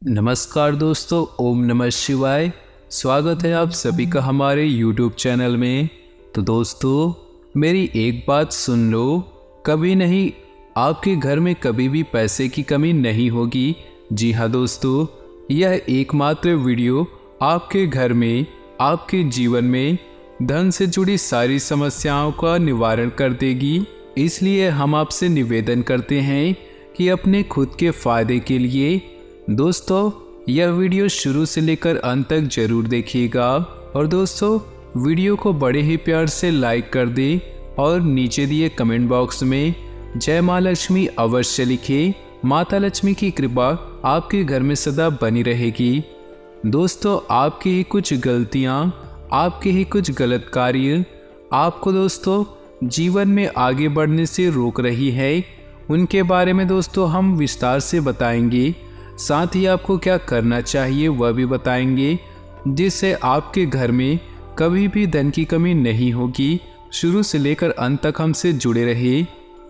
नमस्कार दोस्तों, ओम नमः शिवाय। स्वागत है आप सभी का हमारे YouTube चैनल में। तो दोस्तों, मेरी एक बात सुन लो, कभी नहीं आपके घर में कभी भी पैसे की कमी नहीं होगी। जी हाँ दोस्तों, यह एकमात्र वीडियो आपके घर में, आपके जीवन में धन से जुड़ी सारी समस्याओं का निवारण कर देगी। इसलिए हम आपसे निवेदन करते हैं कि अपने खुद के फायदे के लिए दोस्तों यह वीडियो शुरू से लेकर अंत तक जरूर देखिएगा। और दोस्तों, वीडियो को बड़े ही प्यार से लाइक कर दें और नीचे दिए कमेंट बॉक्स में जय माँ लक्ष्मी अवश्य लिखें। माता लक्ष्मी की कृपा आपके घर में सदा बनी रहेगी। दोस्तों, आपकी ही कुछ गलतियाँ, आपके ही कुछ गलत कार्य आपको दोस्तों जीवन में आगे बढ़ने से रोक रही है, उनके बारे में दोस्तों हम विस्तार से बताएंगे। साथ ही आपको क्या करना चाहिए वह भी बताएंगे, जिससे आपके घर में कभी भी धन की कमी नहीं होगी। शुरू से लेकर अंत तक हमसे जुड़े रहे।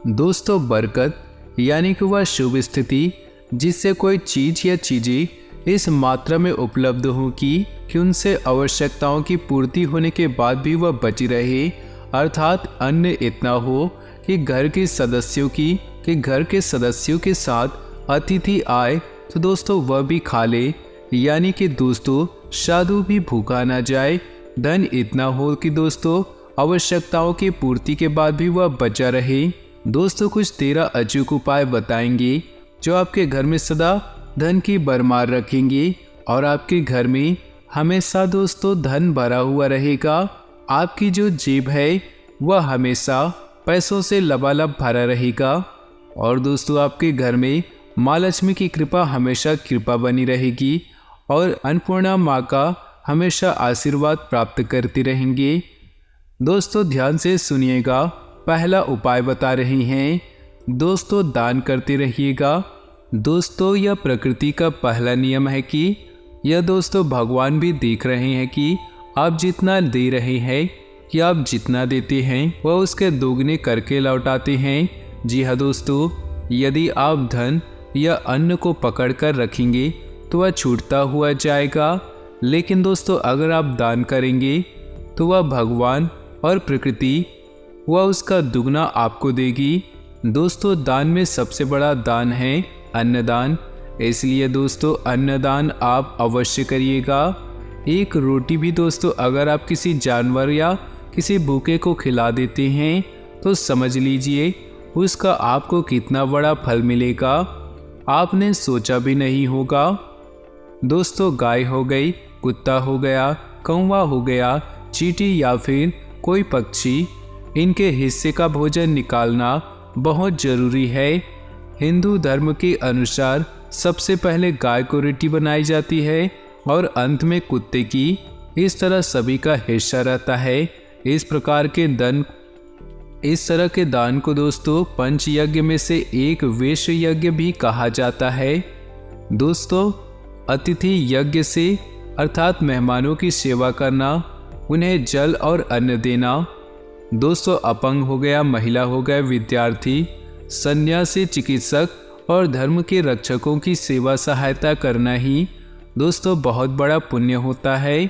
दोस्तों, बरकत यानी कि वह शुभ स्थिति जिससे कोई चीज या चीजें इस मात्रा में उपलब्ध हो कि उनसे आवश्यकताओं की पूर्ति होने के बाद भी वह बची रहे, अर्थात अन्न इतना हो कि घर के सदस्यों के साथ अतिथि आए तो दोस्तों वह भी खा ले, यानी कि दोस्तों साधु भी भूखा ना जाए। धन इतना हो कि दोस्तों आवश्यकताओं की पूर्ति के बाद भी वह बचा रहे। दोस्तों, कुछ 13 अचूक उपाय बताएंगे जो आपके घर में सदा धन की भरमार रखेंगे और आपके घर में हमेशा दोस्तों धन भरा हुआ रहेगा। आपकी जो जेब है वह हमेशा पैसों से लबालब भरा रहेगा। और दोस्तों, आपके घर में माँ लक्ष्मी की कृपा हमेशा कृपा बनी रहेगी और अन्नपूर्णा माँ का हमेशा आशीर्वाद प्राप्त करते रहेंगे। दोस्तों, ध्यान से सुनिएगा। पहला उपाय बता रहे हैं दोस्तों, दान करते रहिएगा। दोस्तों, यह प्रकृति का पहला नियम है कि यह दोस्तों भगवान भी देख रहे हैं कि आप जितना दे रहे हैं, कि आप जितना देते हैं वह उसके दोगुने करके लौटाते हैं। जी हाँ दोस्तों, यदि आप धन या अन्न को पकड़ कर रखेंगे तो वह छूटता हुआ जाएगा, लेकिन दोस्तों अगर आप दान करेंगे तो वह भगवान और प्रकृति वह उसका दुगना आपको देगी। दोस्तों, दान में सबसे बड़ा दान है अन्नदान, इसलिए दोस्तों अन्नदान आप अवश्य करिएगा। एक रोटी भी दोस्तों अगर आप किसी जानवर या किसी भूखे को खिला देते हैं तो समझ लीजिए उसका आपको कितना बड़ा फल मिलेगा, आपने सोचा भी नहीं होगा। दोस्तों, गाय हो गई, कुत्ता हो गया, कौवा हो गया, चींटी या फिर कोई पक्षी, इनके हिस्से का भोजन निकालना बहुत जरूरी है। हिंदू धर्म के अनुसार सबसे पहले गाय को रोटी बनाई जाती है और अंत में कुत्ते की। इस तरह सभी का हिस्सा रहता है। इस तरह के दान को दोस्तों पंच यज्ञ में से एक वैश्य यज्ञ भी कहा जाता है। दोस्तों, अतिथि यज्ञ से अर्थात मेहमानों की सेवा करना, उन्हें जल और अन्न देना। दोस्तों, अपंग हो गया, महिला हो गए, विद्यार्थी, सन्यासी, चिकित्सक और धर्म के रक्षकों की सेवा सहायता करना ही दोस्तों बहुत बड़ा पुण्य होता है।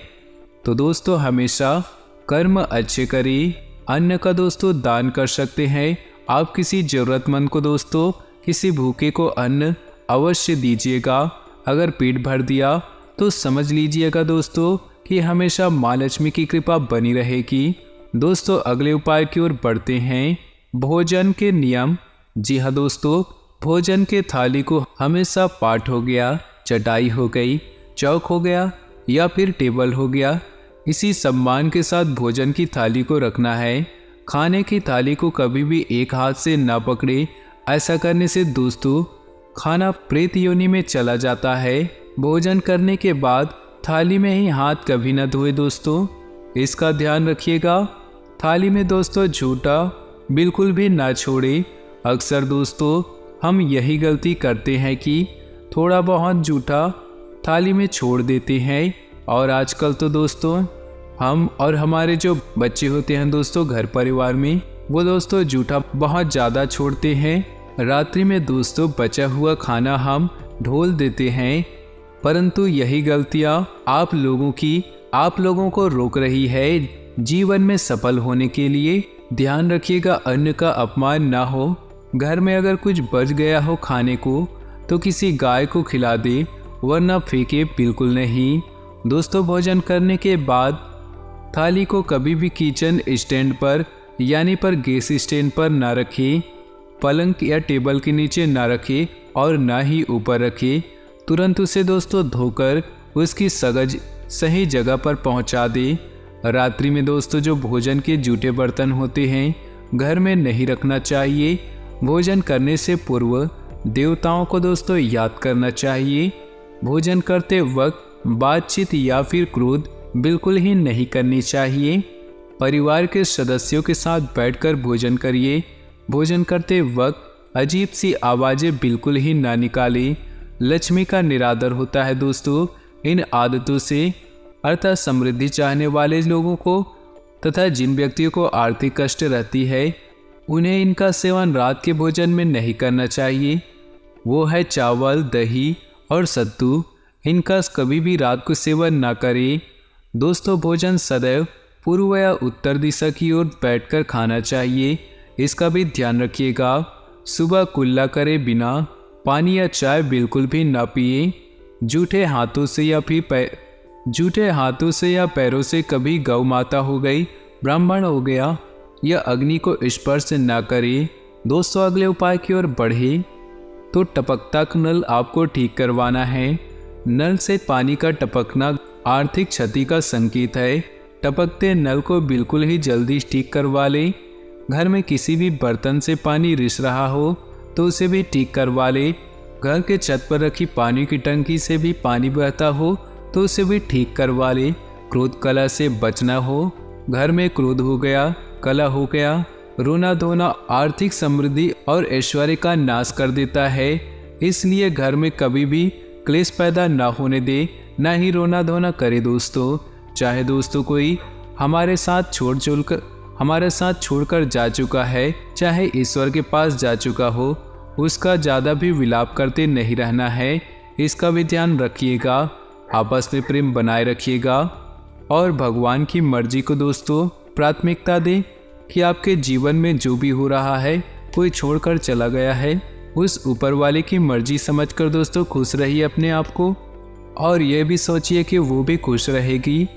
तो दोस्तों, हमेशा कर्म अच्छे करें। अन्न का दोस्तों दान कर सकते हैं आप। किसी जरूरतमंद को दोस्तों, किसी भूखे को अन्न अवश्य दीजिएगा। अगर पेट भर दिया तो समझ लीजिएगा दोस्तों कि हमेशा माँ लक्ष्मी की कृपा बनी रहेगी। दोस्तों, अगले उपाय की ओर बढ़ते हैं। भोजन के नियम। जी हाँ दोस्तों, भोजन के थाली को हमेशा पाट हो गया, चटाई हो गई, चौक हो गया या फिर टेबल हो गया, इसी सम्मान के साथ भोजन की थाली को रखना है। खाने की थाली को कभी भी एक हाथ से ना पकड़े। ऐसा करने से दोस्तों खाना प्रेत योनि में चला जाता है। भोजन करने के बाद थाली में ही हाथ कभी ना धोए दोस्तों, इसका ध्यान रखिएगा। थाली में दोस्तों झूठा बिल्कुल भी ना छोड़े। अक्सर दोस्तों हम यही गलती करते हैं कि थोड़ा बहुत झूठा थाली में छोड़ देते हैं। और आजकल तो दोस्तों हम और हमारे जो बच्चे होते हैं दोस्तों घर परिवार में, वो दोस्तों जूठा बहुत ज़्यादा छोड़ते हैं। रात्रि में दोस्तों बचा हुआ खाना हम ढोल देते हैं। परंतु यही गलतियां आप लोगों को रोक रही है जीवन में सफल होने के लिए। ध्यान रखिएगा अन्न का अपमान ना हो। घर में अगर कुछ बच गया हो खाने को तो किसी गाय को खिला दे, वरना फेंके बिल्कुल नहीं। दोस्तों, भोजन करने के बाद थाली को कभी भी किचन स्टैंड पर यानी पर गैस स्टैंड पर ना रखें, पलंग या टेबल के नीचे ना रखें और ना ही ऊपर रखें। तुरंत उसे दोस्तों धोकर उसकी सगज सही जगह पर पहुंचा दे। रात्रि में दोस्तों जो भोजन के जूठे बर्तन होते हैं घर में नहीं रखना चाहिए। भोजन करने से पूर्व देवताओं को दोस्तों याद करना चाहिए। भोजन करते वक्त बातचीत या फिर क्रोध बिल्कुल ही नहीं करनी चाहिए। परिवार के सदस्यों के साथ बैठकर भोजन करिए। भोजन करते वक्त अजीब सी आवाज़ें बिल्कुल ही ना निकालें। लक्ष्मी का निरादर होता है दोस्तों। इन आदतों से अर्थात समृद्धि चाहने वाले लोगों को तथा जिन व्यक्तियों को आर्थिक कष्ट रहती है उन्हें इनका सेवन रात के भोजन में नहीं करना चाहिए। वो है चावल, दही और सत्तू। इनका कभी भी रात को सेवन ना करें। दोस्तों, भोजन सदैव पूर्व या उत्तर दिशा की ओर बैठकर खाना चाहिए। इसका भी ध्यान रखिएगा। सुबह कुल्ला करे बिना पानी या चाय बिल्कुल भी ना पिए। जूठे हाथों से या पैरों से कभी गौ माता हो गई, ब्राह्मण हो गया या अग्नि को स्पर्श ना करे। दोस्तों, अगले उपाय की ओर बढ़े तो टपकता नल आपको ठीक करवाना है। नल से पानी का टपकना आर्थिक क्षति का संकेत है। टपकते नल को बिल्कुल ही जल्दी ठीक करवा ले। घर में किसी भी बर्तन से पानी रिस रहा हो तो उसे भी ठीक करवा ले। घर के छत पर रखी पानी की टंकी से भी पानी बहता हो तो उसे भी ठीक करवा ले। क्रोध कलह से बचना हो। घर में क्रोध हो गया, कलह हो गया, रोना धोना आर्थिक समृद्धि और ऐश्वर्य का नाश कर देता है। इसलिए घर में कभी भी क्लेश पैदा ना होने दे, ना ही रोना धोना करे। दोस्तों, चाहे दोस्तों कोई हमारे साथ छोड़कर जा चुका है, चाहे ईश्वर के पास जा चुका हो, उसका ज़्यादा भी विलाप करते नहीं रहना है। इसका भी ध्यान रखिएगा। आपस में प्रेम बनाए रखिएगा और भगवान की मर्जी को दोस्तों प्राथमिकता दें कि आपके जीवन में जो भी हो रहा है, कोई छोड़कर चला गया है, उस ऊपर वाले की मर्जी समझकर दोस्तों खुश रहिए अपने आप को और यह भी सोचिए कि वो भी खुश रहेगी।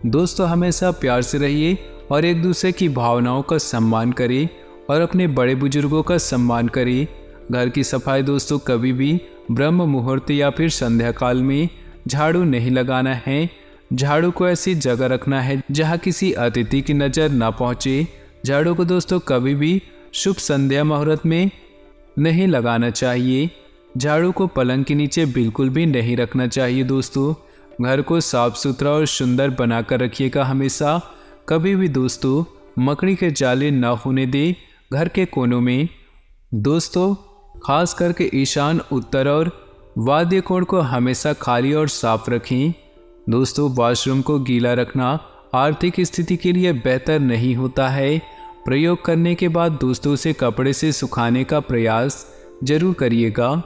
दोस्तों, हमेशा प्यार से रहिए और एक दूसरे की भावनाओं का सम्मान करें और अपने बड़े बुजुर्गों का सम्मान करें। घर की सफाई दोस्तों कभी भी ब्रह्म मुहूर्त या फिर संध्या काल में झाड़ू नहीं लगाना है। झाड़ू को ऐसी जगह रखना है जहां किसी अतिथि की नज़र ना पहुंचे। झाड़ू को दोस्तों कभी भी शुभ संध्या मुहूर्त में नहीं लगाना चाहिए। झाड़ू को पलंग के नीचे बिल्कुल भी नहीं रखना चाहिए। दोस्तों, घर को साफ सुथरा और सुंदर बनाकर रखिएगा हमेशा। कभी भी दोस्तों मकड़ी के जाले ना होने दे घर के कोनों में। दोस्तों, खास करके ईशान, उत्तर और वाद्य कोण को हमेशा खाली और साफ रखें। दोस्तों, वॉशरूम को गीला रखना आर्थिक स्थिति के लिए बेहतर नहीं होता है। प्रयोग करने के बाद दोस्तों उसे कपड़े से सुखाने का प्रयास जरूर करिएगा।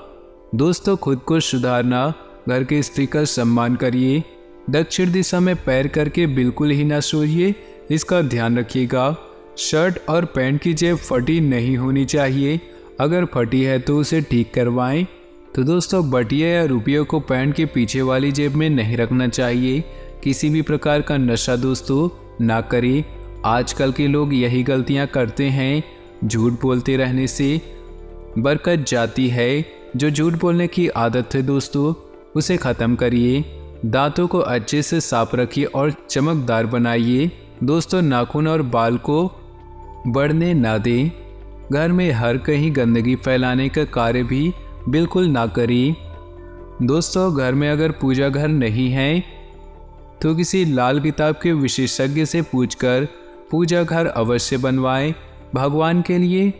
दोस्तों, खुद को सुधारना, घर के स्त्री का सम्मान करिए। दक्षिण दिशा में पैर करके बिल्कुल ही ना सोइए, इसका ध्यान रखिएगा। शर्ट और पैंट की जेब फटी नहीं होनी चाहिए। अगर फटी है तो उसे ठीक करवाएं। तो दोस्तों, बटिया या रुपयों को पैंट के पीछे वाली जेब में नहीं रखना चाहिए। किसी भी प्रकार का नशा दोस्तों ना करें। आजकल के लोग यही गलतियां करते हैं। झूठ बोलते रहने से बरकत जाती है। जो झूठ बोलने की आदत है दोस्तों उसे ख़त्म करिए। दांतों को अच्छे से साफ रखिए और चमकदार बनाइए। दोस्तों, नाखून और बाल को बढ़ने ना दें। घर में हर कहीं गंदगी फैलाने का कार्य भी बिल्कुल ना करें। दोस्तों, घर में अगर पूजा घर नहीं है तो किसी लाल किताब के विशेषज्ञ से पूछकर पूजा घर अवश्य बनवाएं। भगवान के लिए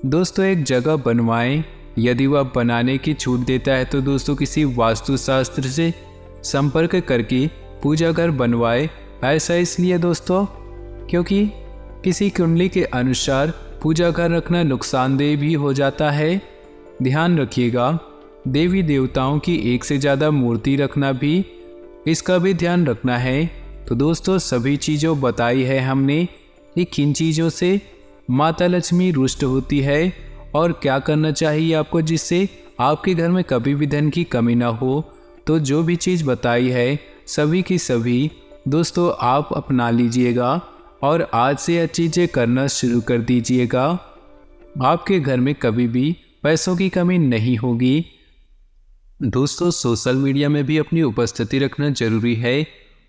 दोस्तों एक जगह बनवाएं। यदि वह बनाने की छूट देता है तो दोस्तों किसी वास्तुशास्त्र से संपर्क करके पूजा घर बनवाए। ऐसा इसलिए दोस्तों क्योंकि किसी कुंडली के अनुसार पूजा घर रखना नुकसानदेह भी हो जाता है। ध्यान रखिएगा। देवी देवताओं की एक से ज़्यादा मूर्ति रखना भी, इसका भी ध्यान रखना है। तो दोस्तों सभी चीज़ों बताई है हमने कि किन चीज़ों से माता लक्ष्मी रुष्ट होती है और क्या करना चाहिए आपको जिससे आपके घर में कभी भी धन की कमी ना हो। तो जो भी चीज़ बताई है सभी की सभी दोस्तों आप अपना लीजिएगा और आज से यह चीज़ें करना शुरू कर दीजिएगा। आपके घर में कभी भी पैसों की कमी नहीं होगी। दोस्तों सोशल मीडिया में भी अपनी उपस्थिति रखना जरूरी है।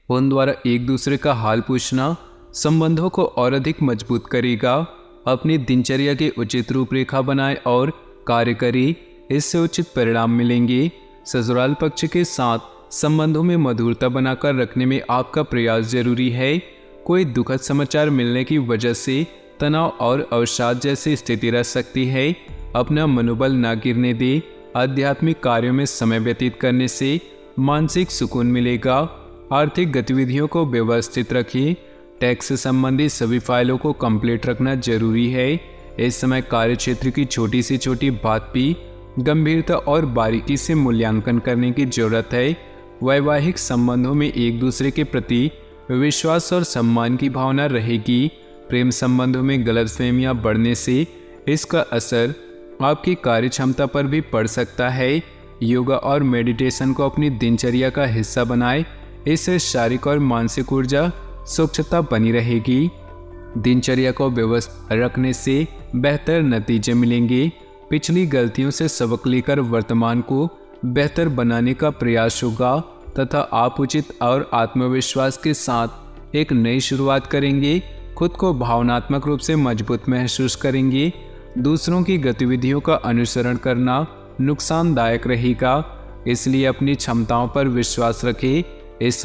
फोन द्वारा एक दूसरे का हाल पूछना संबंधों को और अधिक मजबूत करेगा। अपनी दिनचर्या की उचित रूपरेखा बनाएं और कार्य करें, इससे उचित परिणाम मिलेंगे। ससुराल पक्ष के साथ संबंधों में मधुरता बनाकर रखने में आपका प्रयास जरूरी है। कोई दुखद समाचार मिलने की वजह से तनाव और अवसाद जैसी स्थिति रह सकती है। अपना मनोबल न गिरने दे। आध्यात्मिक कार्यों में समय व्यतीत करने से मानसिक सुकून मिलेगा। आर्थिक गतिविधियों को व्यवस्थित रखें। टैक्स से संबंधित सभी फाइलों को कंप्लीट रखना जरूरी है। इस समय कार्य क्षेत्र की छोटी से छोटी बात भी गंभीरता और बारीकी से मूल्यांकन करने की जरूरत है। वैवाहिक संबंधों में एक दूसरे के प्रति विश्वास और सम्मान की भावना रहेगी। प्रेम संबंधों में गलतफहमियां बढ़ने से इसका असर आपकी कार्य क्षमता पर भी पड़ सकता है। योगा और मेडिटेशन को अपनी दिनचर्या का हिस्सा बनाएं। इससे शारीरिक और मानसिक ऊर्जा स्वच्छता बनी रहेगी। दिनचर्या को व्यवस्थित रखने से बेहतर नतीजे मिलेंगे। पिछली गलतियों से सबक लेकर वर्तमान को बेहतर बनाने का प्रयास होगा तथा आप उचित और आत्मविश्वास के साथ एक नई शुरुआत करेंगे। खुद को भावनात्मक रूप से मजबूत महसूस करेंगे। दूसरों की गतिविधियों का अनुसरण करना नुकसानदायक रहेगा, इसलिए अपनी क्षमताओं पर विश्वास रखें। इस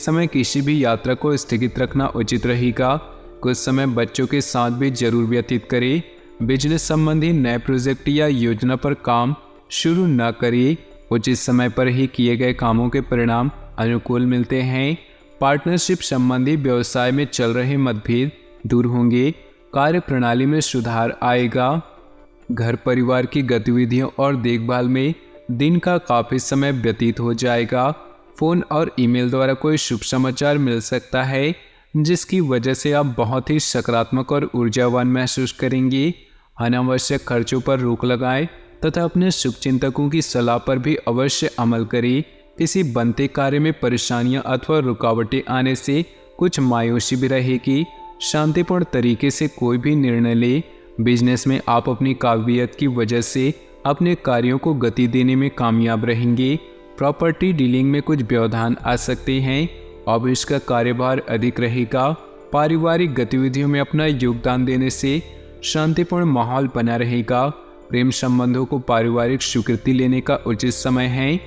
समय किसी भी यात्रा को स्थगित रखना उचित रहेगा। कुछ समय बच्चों के साथ भी जरूर व्यतीत करें। बिजनेस संबंधी नए प्रोजेक्ट या योजना पर काम शुरू न करें। उचित समय पर ही किए गए कामों के परिणाम अनुकूल मिलते हैं। पार्टनरशिप संबंधी व्यवसाय में चल रहे मतभेद दूर होंगे। कार्य प्रणाली में सुधार आएगा। घर परिवार की गतिविधियों और देखभाल में दिन का काफी समय व्यतीत हो जाएगा। फोन और ईमेल द्वारा कोई शुभ समाचार मिल सकता है जिसकी वजह से आप बहुत ही सकारात्मक और ऊर्जावान महसूस करेंगे। अनावश्यक खर्चों पर रोक लगाएं तथा अपने शुभचिंतकों की सलाह पर भी अवश्य अमल करें। किसी बनते कार्य में परेशानियां अथवा रुकावटें आने से कुछ मायूसी भी रहेगी। शांतिपूर्ण तरीके से कोई भी निर्णय ले। बिजनेस में आप अपनी काबिलियत की वजह से अपने कार्यों को गति देने में कामयाब रहेंगे। प्रॉपर्टी डीलिंग में कुछ व्यवधान आ सकते हैं। ऑफिस का कार्यभार अधिक रहेगा। पारिवारिक गतिविधियों में अपना योगदान देने से शांतिपूर्ण माहौल बना रहेगा। प्रेम संबंधों को पारिवारिक स्वीकृति लेने का उचित समय है।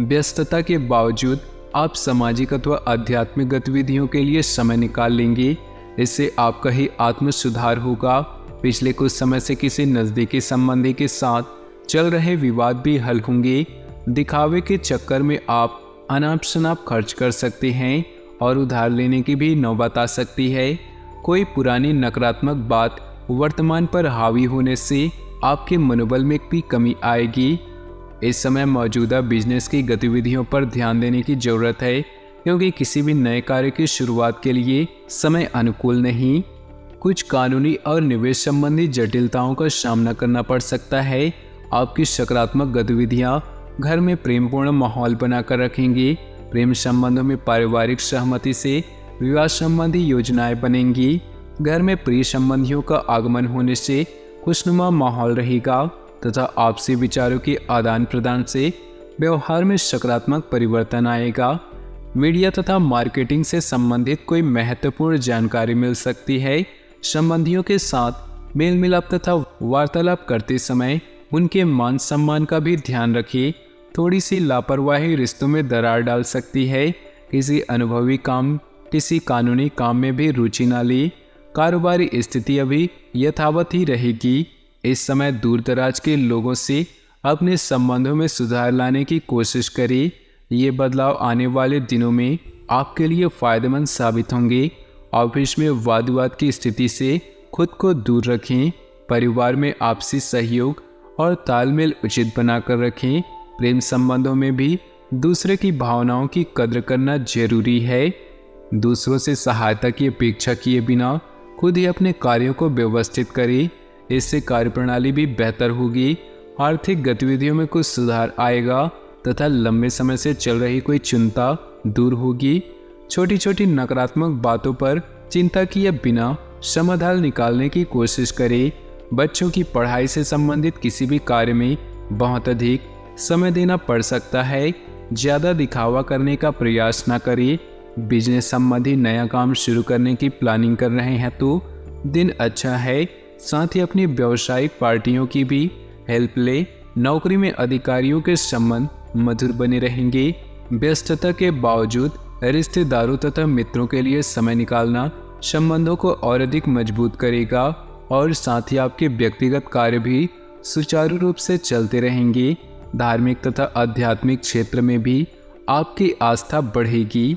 व्यस्तता के बावजूद आप सामाजिक अथवा आध्यात्मिक गतिविधियों के लिए समय निकाल लेंगे। इससे आपका ही आत्म सुधार होगा। पिछले कुछ समय से किसी नज़दीकी संबंधी के साथ चल रहे विवाद भी हल होंगे। दिखावे के चक्कर में आप अनाप शनाप खर्च कर सकते हैं और उधार लेने की भी नौबत आ सकती है। कोई पुरानी नकारात्मक बात वर्तमान पर हावी होने से आपके मनोबल में भी कमी आएगी। इस समय मौजूदा बिजनेस की गतिविधियों पर ध्यान देने की जरूरत है क्योंकि किसी भी नए कार्य की शुरुआत के लिए समय अनुकूल नहीं। कुछ कानूनी और निवेश संबंधी जटिलताओं का सामना करना पड़ सकता है। आपकी सकारात्मक गतिविधियां घर में प्रेमपूर्ण माहौल बनाकर रखेंगी। प्रेम संबंधों में पारिवारिक सहमति से विवाह संबंधी योजनाएं बनेंगी। घर में प्रिय संबंधियों का आगमन होने से खुशनुमा माहौल रहेगा तथा आपसी विचारों के आदान प्रदान से व्यवहार में सकारात्मक परिवर्तन आएगा। मीडिया तथा मार्केटिंग से संबंधित कोई महत्वपूर्ण जानकारी मिल सकती है। संबंधियों के साथ मेल मिलाप तथा वार्तालाप करते समय उनके मान सम्मान का भी ध्यान रखिए। थोड़ी सी लापरवाही रिश्तों में दरार डाल सकती है। किसी कानूनी काम में भी रुचि न ले। कारोबारी स्थिति अभी यथावत ही रहेगी। इस समय दूर दराज के लोगों से अपने संबंधों में सुधार लाने की कोशिश करें। ये बदलाव आने वाले दिनों में आपके लिए फायदेमंद साबित होंगे। ऑफिस में वाद विवाद की स्थिति से खुद को दूर रखें। परिवार में आपसी सहयोग और तालमेल उचित बनाकर रखें। प्रेम संबंधों में भी दूसरे की भावनाओं की कद्र करना जरूरी है। दूसरों से सहायता की अपेक्षा किए बिना खुद ही अपने कार्यों को व्यवस्थित करें। इससे कार्यप्रणाली भी बेहतर होगी, आर्थिक गतिविधियों में कुछ सुधार आएगा तथा लंबे समय से चल रही कोई चिंता दूर होगी। छोटी छोटी नकारात्मक बातों पर चिंता किए बिना समाधान निकालने की कोशिश करें। बच्चों की पढ़ाई से संबंधित किसी भी कार्य में बहुत अधिक समय देना पड़ सकता है। ज़्यादा दिखावा करने का प्रयास न करें। बिजनेस संबंधी नया काम शुरू करने की प्लानिंग कर रहे हैं तो दिन अच्छा है। साथ ही अपनी व्यावसायिक पार्टियों की भी हेल्प ले। नौकरी में अधिकारियों के संबंध मधुर बने रहेंगे। व्यस्तता के बावजूद रिश्तेदारों तथा मित्रों के लिए समय निकालना संबंधों को और अधिक मजबूत करेगा और साथ ही आपके व्यक्तिगत कार्य भी सुचारू रूप से चलते रहेंगे। धार्मिक तथा आध्यात्मिक क्षेत्र में भी आपकी आस्था बढ़ेगी।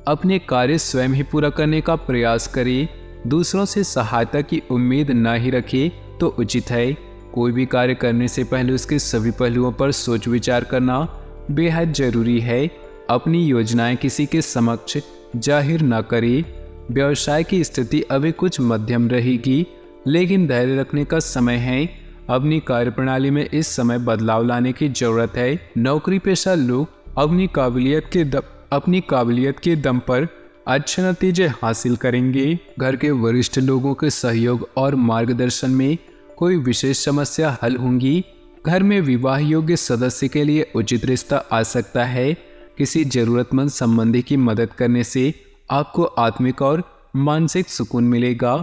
अपने कार्य स्वयं ही पूरा करने का प्रयास करें। दूसरों से सहायता की उम्मीद न ही रखें तो उचित है। कोई भी कार्य करने से पहले उसके सभी पहलुओं पर सोच विचार करना बेहद जरूरी है। अपनी योजनाएं किसी के समक्ष जाहिर न करें। व्यवसाय की स्थिति अभी कुछ मध्यम रहेगी, लेकिन धैर्य रखने का समय है। अपनी कार्यप्रणाली में इस समय बदलाव लाने की जरूरत है। नौकरी पेशा लोग अपनी काबिलियत के दम पर अच्छे नतीजे हासिल करेंगे। घर के वरिष्ठ लोगों के सहयोग और मार्गदर्शन में कोई विशेष समस्या हल होंगी। घर में विवाह योग्य सदस्य के लिए उचित रिश्ता आ सकता है। किसी जरूरतमंद संबंधी की मदद करने से आपको आत्मिक और मानसिक सुकून मिलेगा।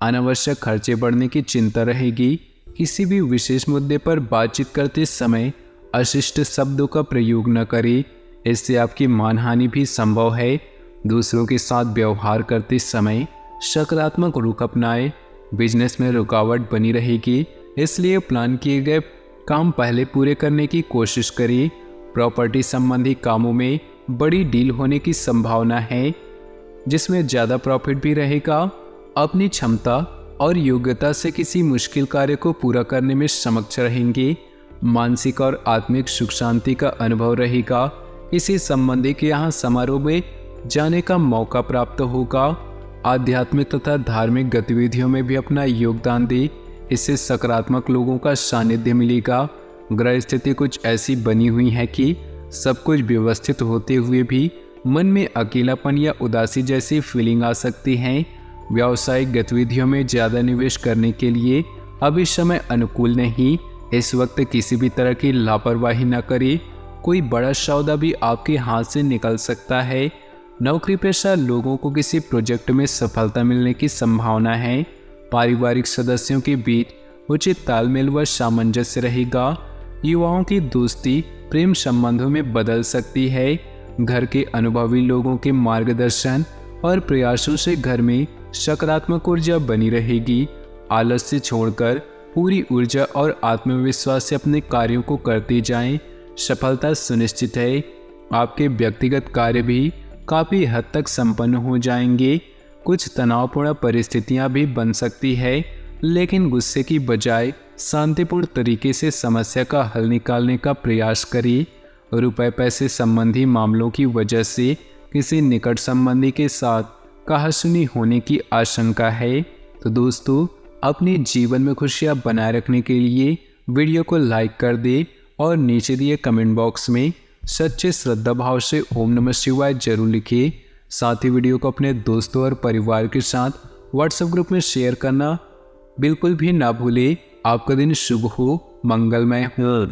अनावश्यक खर्चे बढ़ने की चिंता रहेगी। किसी भी विशेष मुद्दे पर बातचीत करते समय अशिष्ट शब्दों का प्रयोग न करें, इससे आपकी मानहानि भी संभव है। दूसरों के साथ व्यवहार करते समय सकारात्मक रुख अपनाएं। बिजनेस में रुकावट बनी रहेगी, इसलिए प्लान किए गए काम पहले पूरे करने की कोशिश करें। प्रॉपर्टी संबंधी कामों में बड़ी डील होने की संभावना है, जिसमें ज़्यादा प्रॉफिट भी रहेगा। अपनी क्षमता और योग्यता से किसी मुश्किल कार्य को पूरा करने में समक्ष रहेंगे। मानसिक और आत्मिक सुख शांति का अनुभव रहेगा। किसी संबंधी के यहाँ समारोह में जाने का मौका प्राप्त होगा। आध्यात्मिक तथा धार्मिक गतिविधियों में भी अपना योगदान दें, इससे सकारात्मक लोगों का सानिध्य मिलेगा। ग्रह स्थिति कुछ ऐसी बनी हुई है कि सब कुछ व्यवस्थित होते हुए भी मन में अकेलापन या उदासी जैसी फीलिंग आ सकती है। व्यावसायिक गतिविधियों में ज़्यादा निवेश करने के लिए अभी समय अनुकूल नहीं। इस वक्त किसी भी तरह की लापरवाही न करें। कोई बड़ा सौदा भी आपके हाथ से निकल सकता है। नौकरी पेशा लोगों को किसी प्रोजेक्ट में सफलता मिलने की संभावना है। पारिवारिक सदस्यों के बीच उचित तालमेल व सामंजस्य रहेगा। युवाओं की दोस्ती प्रेम संबंधों में बदल सकती है। घर के अनुभवी लोगों के मार्गदर्शन और प्रयासों से घर में सकारात्मक ऊर्जा बनी रहेगी। आलस्य छोड़कर पूरी ऊर्जा और आत्मविश्वास से अपने कार्यों को करते जाएं। सफलता सुनिश्चित है। आपके व्यक्तिगत कार्य भी काफ़ी हद तक संपन्न हो जाएंगे। कुछ तनावपूर्ण परिस्थितियां भी बन सकती है, लेकिन गुस्से की बजाय शांतिपूर्ण तरीके से समस्या का हल निकालने का प्रयास करिए। रुपए पैसे संबंधी मामलों की वजह से किसी निकट संबंधी के साथ कहासुनी होने की आशंका है। तो दोस्तों, अपने जीवन में खुशियां बनाए रखने के लिए वीडियो को लाइक कर दे और नीचे दिए कमेंट बॉक्स में सच्चे श्रद्धा भाव से ओम नमः शिवाय जरूर लिखिए। साथ ही वीडियो को अपने दोस्तों और परिवार के साथ व्हाट्सएप ग्रुप में शेयर करना बिल्कुल भी ना भूले। आपका दिन शुभ हो, मंगलमय हो।